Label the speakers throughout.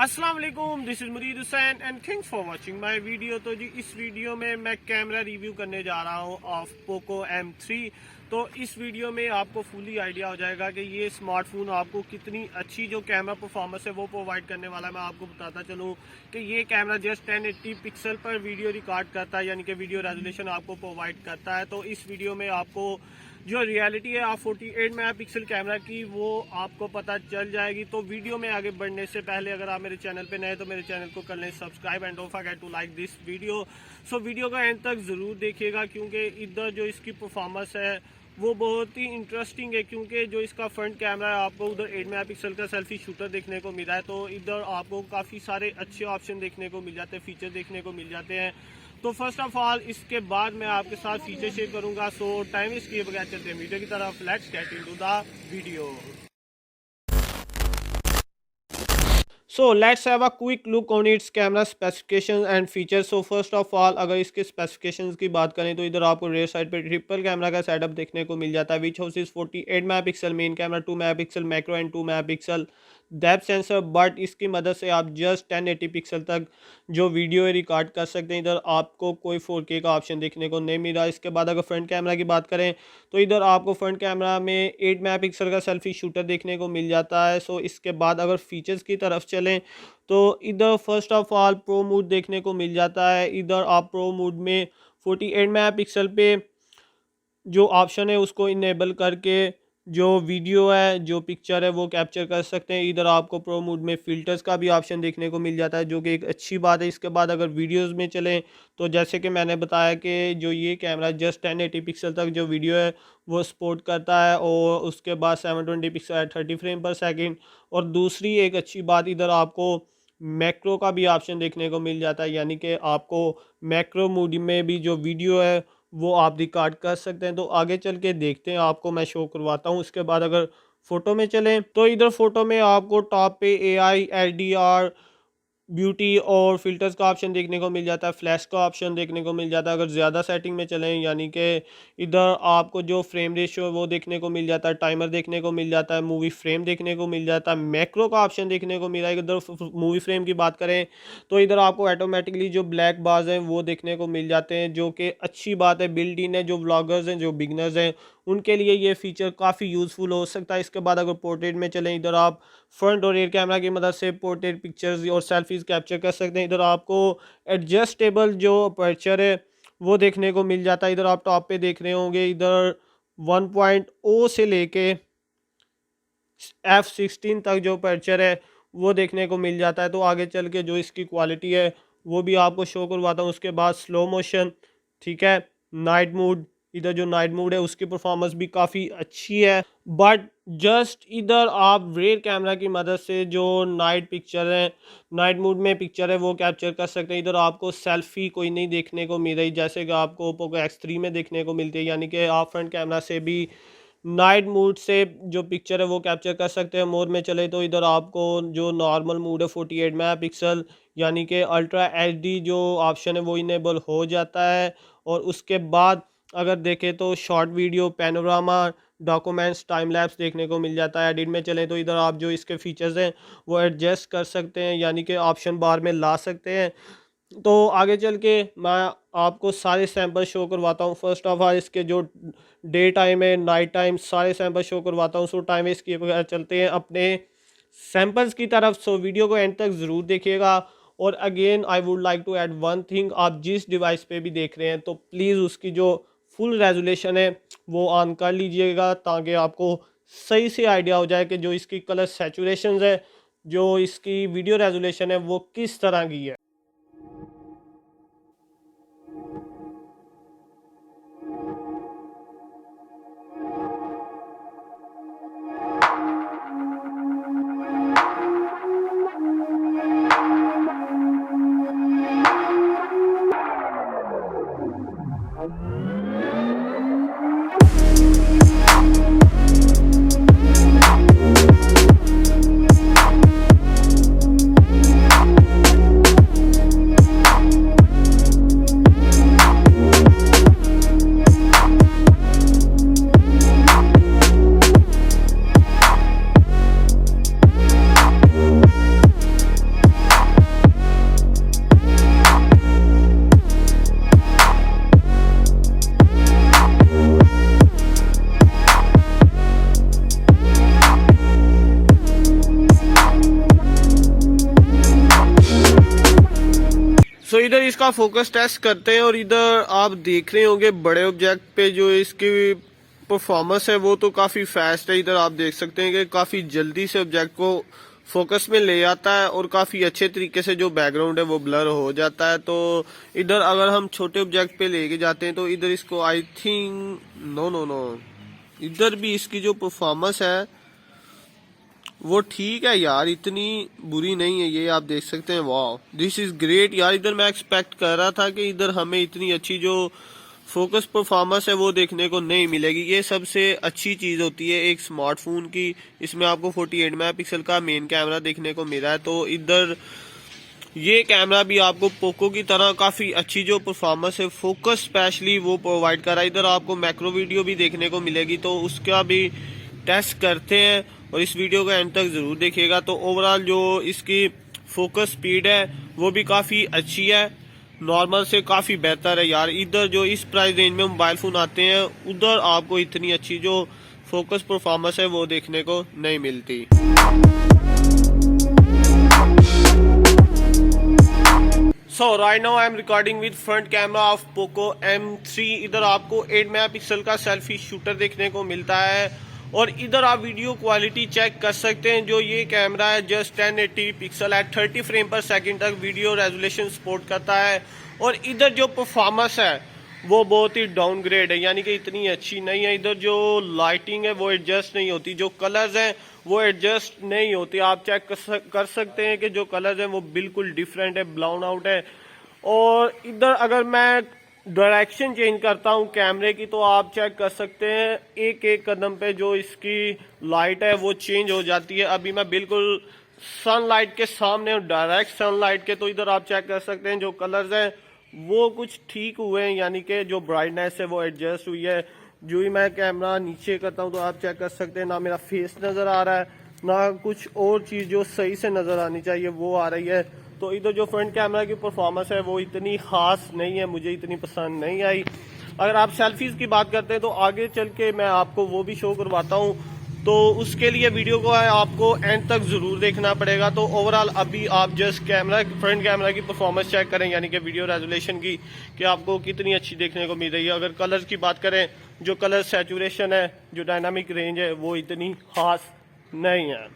Speaker 1: अस्सलाम वालेकुम, this is मुरीद Hussain and thanks for watching my video. तो जी इस वीडियो में मैं कैमरा रिव्यू करने जा रहा हूँ ऑफ पोको M3। तो इस वीडियो में आपको फुली आइडिया हो जाएगा कि ये स्मार्टफोन आपको कितनी अच्छी जो कैमरा परफॉर्मेंस है वो प्रोवाइड करने वाला है। मैं आपको बताता चलूँ कि ये कैमरा जस्ट 1080 पिक्सल पर वीडियो रिकॉर्ड करता है, यानी कि वीडियो रेजोल्यूशन आपको प्रोवाइड करता है। तो इस वीडियो में आपको जो रियलिटी है आप 48 मेगापिक्सल कैमरा की वो आपको पता चल जाएगी। तो वीडियो में आगे बढ़ने से पहले अगर आप मेरे चैनल पे नए तो मेरे चैनल को कर लें subscribe and don't forget to like this video. So video का एंड तक ज़रूर देखिएगा क्योंकि इधर जो इसकी परफॉर्मेंस है वो बहुत ही इंटरेस्टिंग है, क्योंकि जो इसका फ्रंट कैमरा है आपको उधर 8 मेगापिक्सल का सेल्फी शूटर देखने को मिला है। तो इधर आपको काफ़ी सारे अच्छे ऑप्शन देखने को मिल जाते हैं, फीचर देखने को मिल जाते हैं। तो फर्स्ट ऑफ ऑल इसके बाद मैं आपके साथ फीचर शेयर करूंगा। सो टाइम वेस्ट किए बगैर चलते हैं वीडियो की तरफ। Let's get into the video. So let's have a quick look on its camera specifications and features. So first of all अगर इसके specifications की बात करें तो इधर आपको रेयर साइड पे ट्रिपल कैमरा का सेटअप देखने को मिल जाता है, which houses 48 megapixel main camera, 2 megapixel macro and 2 megapixel depth sensor. But इसकी मदद से आप जस्ट 1080 पिक्सल तक जो वीडियो रिकॉर्ड कर सकते हैं। इधर आपको कोई 4K का ऑप्शन देखने को नहीं मिला। इसके बाद अगर फ्रंट कैमरा की बात करें तो इधर आपको फ्रंट कैमरा में 8 मेगापिक्सल का सेल्फी शूटर देखने को मिल जाता है। सो इसके बाद अगर फीचर्स की तरफ चलें तो इधर first of all pro mode देखने को मिल जाता है। इधर आप प्रो मोड में 48 मेगापिक्सल पे जो ऑप्शन है उसको इनेबल करके जो वीडियो है जो पिक्चर है वो कैप्चर कर सकते हैं। इधर आपको प्रो मोड में फ़िल्टर्स का भी ऑप्शन देखने को मिल जाता है, जो कि एक अच्छी बात है। इसके बाद अगर वीडियोस में चलें तो जैसे कि मैंने बताया कि जो ये कैमरा जस्ट 1080 पिक्सल तक जो वीडियो है वो सपोर्ट करता है, और उसके बाद 720 पिक्सल है 30 फ्रेम पर सेकेंड। और दूसरी एक अच्छी बात, इधर आपको मैक्रो का भी ऑप्शन देखने को मिल जाता है, यानी कि आपको मैक्रो मोड में भी जो वीडियो है वो आप रिकॉर्ड कर सकते हैं। तो आगे चल के देखते हैं, आपको मैं शो करवाता हूँ। उसके बाद अगर फ़ोटो में चलें तो इधर फ़ोटो में आपको टॉप पे AI HDR ब्यूटी और फिल्टर्स का ऑप्शन देखने को मिल जाता है, फ्लैश का ऑप्शन देखने को मिल जाता है। अगर ज़्यादा सेटिंग में चलें यानी कि इधर आपको जो फ्रेम रेशियो है वो देखने को मिल जाता है, टाइमर देखने को मिल जाता है, मूवी फ्रेम देखने को मिल जाता है, मैक्रो का ऑप्शन देखने को मिला है। इधर मूवी फ्रेम की बात करें तो इधर आपको ऑटोमेटिकली जो ब्लैक बार्स हैं वो देखने को मिल जाते हैं, जो कि अच्छी बात है, बिल्ड इन है। जो व्लॉगर्स हैं, जो बिगनर्स हैं, उनके लिए ये फीचर काफ़ी यूज़फुल हो सकता है। इसके बाद अगर पोर्ट्रेट में चलें, इधर आप फ्रंट और रियर कैमरा की मदद से पोर्ट्रेट पिक्चर्स और सेल्फीज़ कैप्चर कर सकते हैं। इधर आपको एडजस्टेबल जो अपर्चर है वो देखने को मिल जाता है। इधर आप टॉप पे देख रहे होंगे, इधर 1.0 से लेके F16 तक जो अपर्चर है वो देखने को मिल जाता है। तो आगे चल के जो इसकी क्वालिटी है वो भी आपको शो करवाता हूँ। उसके बाद स्लो मोशन, ठीक है, नाइट मोड, इधर जो नाइट मोड है उसकी परफॉर्मेंस भी काफ़ी अच्छी है। बट जस्ट इधर आप रेयर कैमरा की मदद से जो नाइट पिक्चर है, नाइट मोड में पिक्चर है वो कैप्चर कर सकते हैं। इधर आपको सेल्फी कोई नहीं देखने को मिल रही, जैसे कि आपको पोको X3 में देखने को मिलती है, यानी कि आप फ्रंट कैमरा से भी नाइट मोड से जो पिक्चर है वो कैप्चर कर सकते हैं। मोड में चले तो इधर आपको जो नॉर्मल मोड है 48 मेगापिक्सल यानी कि अल्ट्रा HD जो ऑप्शन है वो इनेबल हो जाता है। और उसके बाद अगर देखें तो short video, panorama, documents, time lapse देखने को मिल जाता है। एडिट में चलें तो इधर आप जो इसके फीचर्स हैं वो एडजस्ट कर सकते हैं, यानी कि ऑप्शन बार में ला सकते हैं। तो आगे चल के मैं आपको सारे सैंपल शो करवाता हूँ। फर्स्ट ऑफ ऑल इसके जो डे टाइम है, नाइट टाइम, सारे सैंपल शो करवाता हूँ। सो टाइम वेस्ट किए बगैर चलते हैं अपने सैंपल्स की तरफ। सो वीडियो को एंड तक ज़रूर देखिएगा। और again I would like to add one thing, आप जिस डिवाइस पे भी देख रहे हैं तो प्लीज़ उसकी जो फुल रेजोल्यूशन है वो ऑन कर लीजिएगा, ताकि आपको सही से आइडिया हो जाए कि जो इसकी कलर सैचुरेशन है, जो इसकी वीडियो रेजोल्यूशन है वो किस तरह की है। सो इधर इसका फोकस टेस्ट करते हैं और इधर आप देख रहे होंगे बड़े ऑब्जेक्ट पे जो इसकी परफॉर्मेंस है वो तो काफ़ी फास्ट है। इधर आप देख सकते हैं कि काफ़ी जल्दी से ऑब्जेक्ट को फोकस में ले आता है और काफ़ी अच्छे तरीके से जो बैकग्राउंड है वो ब्लर हो जाता है। तो इधर अगर हम छोटे ऑब्जेक्ट पे लेके जाते हैं तो इधर इसको आई थिंक नो इधर भी इसकी जो परफॉर्मेंस है वो ठीक है यार, इतनी बुरी नहीं है। ये आप देख सकते हैं, वाह दिस इज ग्रेट यार। इधर मैं एक्सपेक्ट कर रहा था कि इधर हमें इतनी अच्छी जो फोकस परफॉर्मेंस है वो देखने को नहीं मिलेगी। ये सबसे अच्छी चीज़ होती है एक स्मार्टफोन की। इसमें आपको 48 मेगापिक्सल का मेन कैमरा देखने को मिला है। तो इधर ये कैमरा भी आपको पोको की तरह काफ़ी अच्छी जो परफॉर्मेंस है फोकस स्पेशली वो प्रोवाइड कर रहा है। इधर आपको मैक्रो वीडियो भी देखने को मिलेगी, तो उसका भी टेस्ट करते हैं और इस वीडियो को एंड तक ज़रूर देखिएगा। तो ओवरऑल जो इसकी फोकस स्पीड है वो भी काफ़ी अच्छी है, नॉर्मल से काफ़ी बेहतर है यार। इधर जो इस प्राइस रेंज में मोबाइल फ़ोन आते हैं उधर आपको इतनी अच्छी जो फोकस परफॉर्मेंस है वो देखने को नहीं मिलती। So right now I am recording with front camera of Poco M3। इधर आपको 8 मेगापिक्सल का सेल्फी शूटर देखने को मिलता है और इधर आप वीडियो क्वालिटी चेक कर सकते हैं। जो ये कैमरा है जस्ट 1080 पिक्सल है, 30 फ्रेम पर सेकंड तक वीडियो रेजोल्यूशन सपोर्ट करता है। और इधर जो परफॉर्मेंस है वो बहुत ही डाउनग्रेड है, यानी कि इतनी अच्छी नहीं है। इधर जो लाइटिंग है वो एडजस्ट नहीं होती, जो कलर्स हैं वो एडजस्ट नहीं होती। आप चेक कर सकते हैं कि जो कलर्स हैं वो बिल्कुल डिफरेंट है, ब्राउन आउट है। और इधर अगर मैं डायरेक्शन चेंज करता हूं कैमरे की तो आप चेक कर सकते हैं एक एक कदम पे जो इसकी लाइट है वो चेंज हो जाती है। अभी मैं बिल्कुल सनलाइट के सामने हूं, डायरेक्ट सनलाइट के, तो इधर आप चेक कर सकते हैं जो कलर्स हैं वो कुछ ठीक हुए हैं, यानी कि जो ब्राइटनेस है वो एडजस्ट हुई है। जो ही मैं कैमरा नीचे करता हूं तो आप चेक कर सकते हैं ना मेरा फेस नज़र आ रहा है ना कुछ और चीज़ जो सही से नज़र आनी चाहिए वो आ रही है। तो इधर जो फ्रंट कैमरा की परफॉर्मेंस है वो इतनी ख़ास नहीं है, मुझे इतनी पसंद नहीं आई। अगर आप सेल्फीज़ की बात करते हैं तो आगे चल के मैं आपको वो भी शो करवाता हूँ, तो उसके लिए वीडियो को आपको एंड तक ज़रूर देखना पड़ेगा। तो ओवरऑल अभी आप जस्ट फ्रंट कैमरा की परफॉर्मेंस चेक करें, यानी कि वीडियो रेजोल्यूशन की, कि आपको कितनी अच्छी देखने को मिल रही है। अगर कलर्स की बात करें, जो कलर सैचुरेशन है, जो डायनामिक रेंज है वो इतनी ख़ास नहीं है।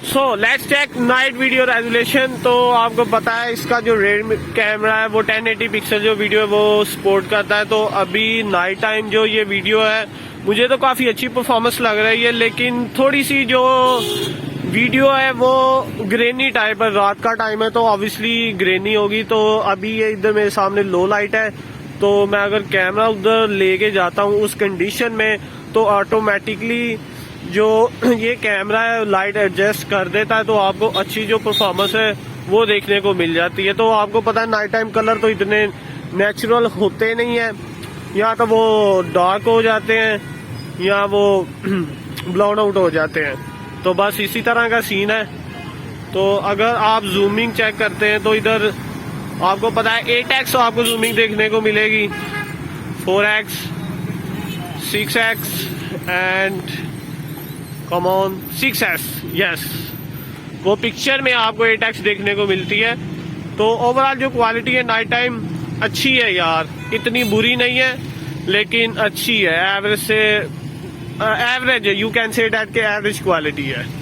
Speaker 1: So let's check night video resolution. तो आपको पता है इसका जो रेड कैमरा है वो 1080 पिक्सल जो वीडियो है वो सपोर्ट करता है। तो अभी नाइट टाइम जो ये वीडियो है मुझे तो काफ़ी अच्छी परफॉर्मेंस लग रही है, लेकिन थोड़ी सी जो वीडियो है वो ग्रेनी टाइप है। रात का टाइम है तो ऑब्वियसली ग्रेनी होगी। तो अभी ये इधर मेरे सामने लो लाइट है, तो मैं अगर कैमरा उधर लेके जाता हूँ उस कंडीशन में तो ऑटोमेटिकली जो ये कैमरा है लाइट एडजस्ट कर देता है, तो आपको अच्छी जो परफॉर्मेंस है वो देखने को मिल जाती है। तो आपको पता है नाइट टाइम कलर तो इतने नेचुरल होते नहीं है, या तो वो डार्क हो जाते हैं या वो ब्लाउन आउट हो जाते हैं। तो बस इसी तरह का सीन है। तो अगर आप जूमिंग चेक करते हैं तो इधर आपको पता है 8x आपको जूमिंग देखने को मिलेगी, 4x, 6x and come on 6s, yes, वो पिक्चर में आपको 8x देखने को मिलती है। तो ओवरऑल जो क्वालिटी है नाइट टाइम अच्छी है यार, इतनी बुरी नहीं है लेकिन अच्छी है, एवरेज से एवरेज है, यू कैन से डैट के एवरेज क्वालिटी है।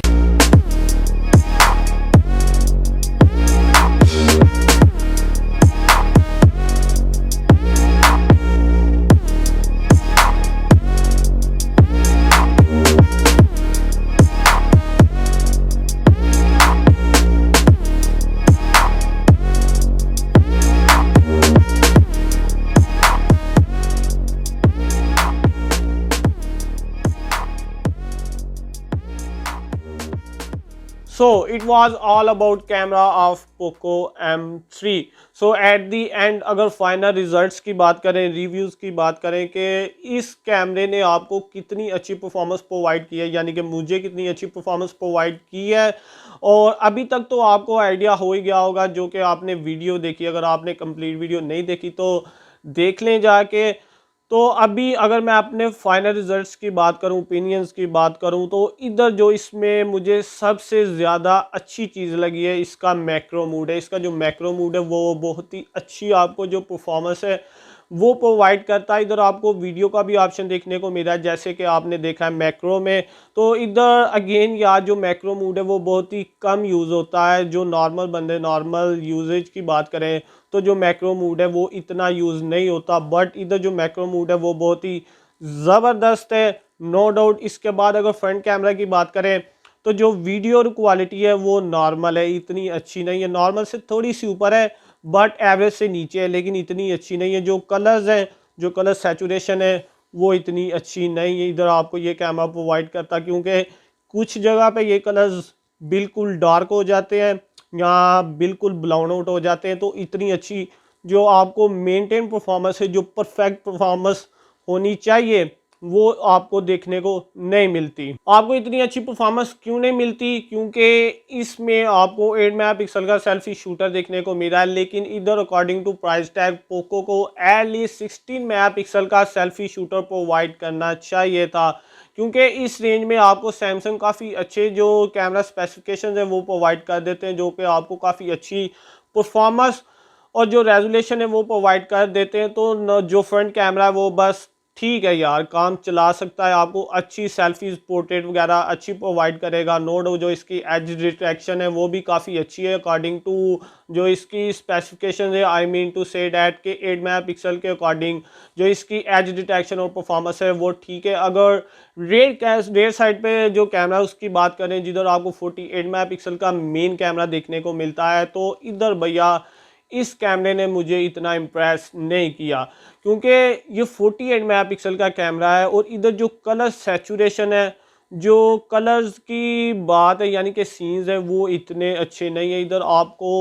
Speaker 1: So it was all about camera of Poco M3. So at the end अगर फाइनल रिजल्ट्स की बात करें, रिव्यूज़ की बात करें कि इस कैमरे ने आपको कितनी अच्छी परफॉर्मेंस प्रोवाइड की है, यानी कि मुझे कितनी अच्छी परफॉर्मेंस प्रोवाइड की है, और अभी तक तो आपको आइडिया हो ही गया होगा जो कि आपने वीडियो देखी। अगर आपने कंप्लीट वीडियो नहीं देखी तो देख लें जाके। तो अभी अगर मैं अपने फाइनल रिजल्ट्स की बात करूं, ओपिनियंस की बात करूं, तो इधर जो इसमें मुझे सबसे ज़्यादा अच्छी चीज़ लगी है इसका मैक्रो मोड है। इसका जो मैक्रो मोड है वो बहुत ही अच्छी आपको जो परफॉर्मेंस है वो प्रोवाइड करता है। इधर आपको वीडियो का भी ऑप्शन देखने को मिला है जैसे कि आपने देखा है मैक्रो में। तो इधर अगेन यार जो मैक्रो मोड है वो बहुत ही कम यूज़ होता है। जो नॉर्मल बंदे नॉर्मल यूजेज की बात करें तो जो मैक्रो मोड है वो इतना यूज़ नहीं होता, बट इधर जो मैक्रो मोड है वो बहुत ही ज़बरदस्त है, नो डाउट। इसके बाद अगर फ्रंट कैमरा की बात करें तो जो वीडियो क्वालिटी है वो नॉर्मल है, इतनी अच्छी नहीं है, नॉर्मल से थोड़ी सी ऊपर है बट एवरेज से नीचे है, लेकिन इतनी अच्छी नहीं है। जो कलर्स हैं, जो कलर सैचुरेशन है वो इतनी अच्छी नहीं है इधर आपको ये कैमरा प्रोवाइड करता, क्योंकि कुछ जगह पे ये कलर्स बिल्कुल डार्क हो जाते हैं या बिल्कुल ब्लाउन आउट हो जाते हैं। तो इतनी अच्छी जो आपको मेंटेन परफॉर्मेंस है, जो परफेक्ट परफॉर्मेंस होनी चाहिए, वो आपको देखने को नहीं मिलती। आपको इतनी अच्छी परफॉर्मेंस क्यों नहीं मिलती? क्योंकि इसमें आपको 8 मेगापिक्सल का सेल्फी शूटर देखने को मिला है, लेकिन इधर according to price tag Poco को एटलीस्ट 16 मेगापिक्सल का सेल्फी शूटर प्रोवाइड करना चाहिए था, क्योंकि इस रेंज में आपको सैमसंग काफ़ी अच्छे जो कैमरा स्पेसिफिकेशन है वो प्रोवाइड कर देते हैं, जो कि आपको काफ़ी अच्छी परफॉर्मेंस और जो रेजोल्यूशन है वो प्रोवाइड कर देते हैं। तो जो फ्रंट कैमरा है वो बस ठीक है यार, काम चला सकता है, आपको अच्छी सेल्फीज पोर्ट्रेट वगैरह अच्छी प्रोवाइड करेगा। नोट जो इसकी एज डिटेक्शन है वो भी काफ़ी अच्छी है अकॉर्डिंग टू जो इसकी स्पेसिफिकेशन है, I mean to say that के 8 मेगापिक्सल के अकॉर्डिंग जो इसकी एज डिटेक्शन और परफॉर्मेंस है वो ठीक है। अगर रेयर साइड पे जो कैमरा उसकी बात करें जिधर आपको 48 मेगापिक्सल का मेन कैमरा देखने को मिलता है, तो इधर भैया इस कैमरे ने मुझे इतना इम्प्रेस नहीं किया, क्योंकि ये 48 मेगापिक्सल का कैमरा है और इधर जो कलर सैचुरेशन है, जो कलर्स की बात है यानी कि सीन्स है वो इतने अच्छे नहीं है। इधर आपको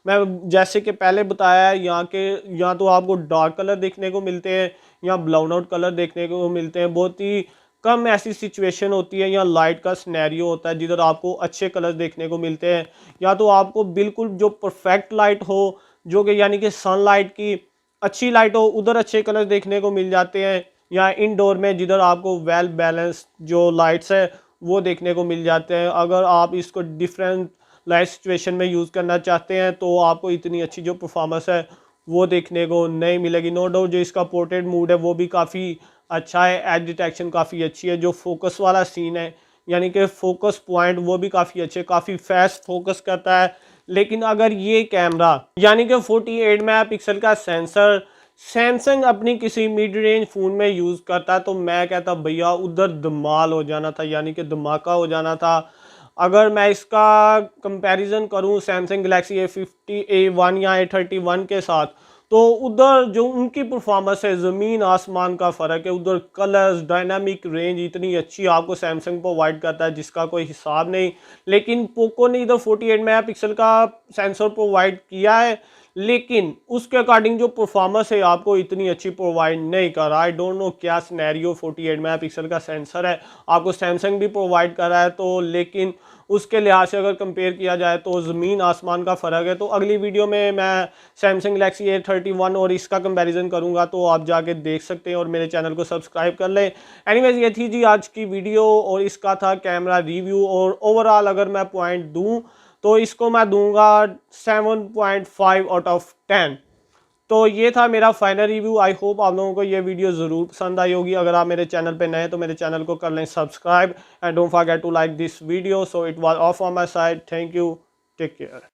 Speaker 1: मैं जैसे कि पहले बताया है यहाँ तो आपको डार्क कलर देखने को मिलते हैं या ब्राउन आउट कलर देखने को मिलते हैं। बहुत ही कम ऐसी सिचुएशन होती है या लाइट का सिनेरियो होता है जिधर आपको अच्छे कलर्स देखने को मिलते हैं, या तो आपको बिल्कुल जो परफेक्ट लाइट हो, जो कि यानी कि सनलाइट की अच्छी लाइट हो, उधर अच्छे कलर देखने को मिल जाते हैं, या इनडोर में जिधर आपको वेल बैलेंस जो लाइट्स है वो देखने को मिल जाते हैं। अगर आप इसको डिफरेंट लाइट सिचुएशन में यूज़ करना चाहते हैं तो आपको इतनी अच्छी जो परफॉर्मेंस है वो देखने को नहीं मिलेगी। नो डाउट जो इसका पोर्ट्रेट मोड है वो भी काफ़ी अच्छा है, एज डिटेक्शन काफ़ी अच्छी है, जो फोकस वाला सीन है यानी कि फोकस पॉइंट वो भी काफ़ी अच्छे, काफ़ी फास्ट फोकस करता है। लेकिन अगर ये कैमरा यानी कि 48 मेगापिक्सल का सेंसर सैमसंग अपनी किसी मिड रेंज फ़ोन में यूज़ करता तो मैं कहता भैया उधर धमाल हो जाना था, यानी कि धमाका हो जाना था। अगर मैं इसका कंपैरिजन करूं सैमसंग गैलेक्सी A50 A1 या A31 के साथ, तो उधर जो उनकी परफॉर्मेंस है ज़मीन आसमान का फ़र्क है। उधर कलर्स, डायनामिक रेंज इतनी अच्छी आपको सैमसंग प्रोवाइड करता है जिसका कोई हिसाब नहीं। लेकिन पोको ने इधर 48 मेगापिक्सल का सेंसर प्रोवाइड किया है, लेकिन उसके अकॉर्डिंग जो परफॉर्मेंस है आपको इतनी अच्छी प्रोवाइड नहीं कर रहा। आई डोंट नो क्या सिनेरियो। 48 मेगापिक्सल का सेंसर है, आपको सैमसंग भी प्रोवाइड कर रहा है, तो लेकिन उसके लिहाज से अगर कंपेयर किया जाए तो ज़मीन आसमान का फ़र्क है। तो अगली वीडियो में मैं सैमसंग गैलेक्सी A31 और इसका कंपैरिजन करूंगा, तो आप जाके देख सकते हैं और मेरे चैनल को सब्सक्राइब कर लें। एनीवेज ये थी जी आज की वीडियो और इसका था कैमरा रिव्यू। और ओवरऑल अगर मैं पॉइंट दूं तो इसको मैं दूंगा 7.5 आउट ऑफ 10। तो ये था मेरा फाइनल रिव्यू। आई होप आप लोगों को ये वीडियो ज़रूर पसंद आई होगी। अगर आप मेरे चैनल पे नए हैं तो मेरे चैनल को कर लें subscribe and don't forget to like this video. So it was all from my side. Thank you, take care.